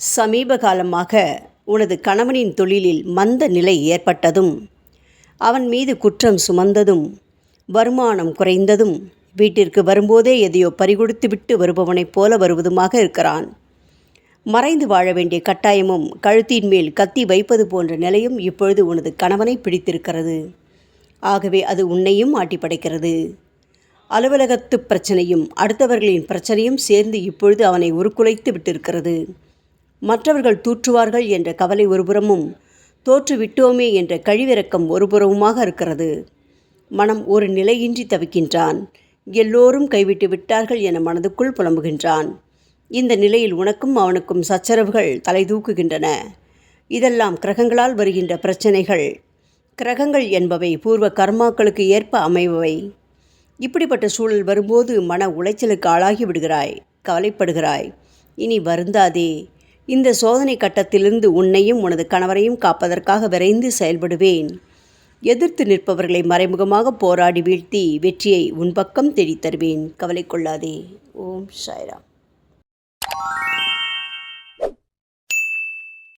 சமீப காலமாக உனது கணவனின் தொழிலில் மந்த நிலை ஏற்பட்டதும், அவன் மீது குற்றம் சுமந்ததும், வருமானம் குறைந்ததும், வீட்டிற்கு வரும்போதே எதையோ பறிகொடுத்துவிட்டு வருபவனைப் போல வருவதுமாக இருக்கிறான். மறைந்து வாழ வேண்டிய கட்டாயமும், கழுத்தின் மேல் கத்தி வைப்பது போன்ற நிலையும் இப்பொழுது உனது கணவனை பிடித்திருக்கிறது. ஆகவே அது உன்னையும் ஆட்டி படைக்கிறது. அலுவலகத்து பிரச்சனையும் அடுத்தவர்களின் பிரச்சனையும் சேர்ந்து இப்பொழுது அவனை உருக்குலைத்து விட்டிருக்கிறது. மற்றவர்கள் தூற்றுவார்கள் என்ற கவலை ஒருபுறமும், தோற்றுவிட்டோமே என்ற கழிவிறக்கம் ஒருபுறமுமாக இருக்கிறது. மனம் ஒரு நிலையின்றி தவிக்கின்றான். எல்லோரும் கைவிட்டு விட்டார்கள் என மனதுக்குள் புலம்புகின்றான். இந்த நிலையில் உனக்கும் அவனுக்கும் சச்சரவுகள் தலை தூக்குகின்றன. இதெல்லாம் கிரகங்களால் வருகின்ற பிரச்சனைகள். கிரகங்கள் என்பவை பூர்வ கர்மாக்களுக்கு ஏற்ப அமைபவை. இப்படிப்பட்ட சூழல் வரும்போது மன உளைச்சலுக்கு ஆளாகி விடுகிறாய், கவலைப்படுகிறாய். இனி வருந்தாதே. இந்த சோதனை கட்டத்திலிருந்து உன்னையும் உனது கணவரையும் காப்பதற்காக விரைந்து செயல்படுவேன். எதிர்த்து நிற்பவர்களை மறைமுகமாக போராடி வீழ்த்தி வெற்றியை உன் பக்கம் தேடித் தருவேன். கவலை கொள்ளாதே. ஓம் சாய்ராம்.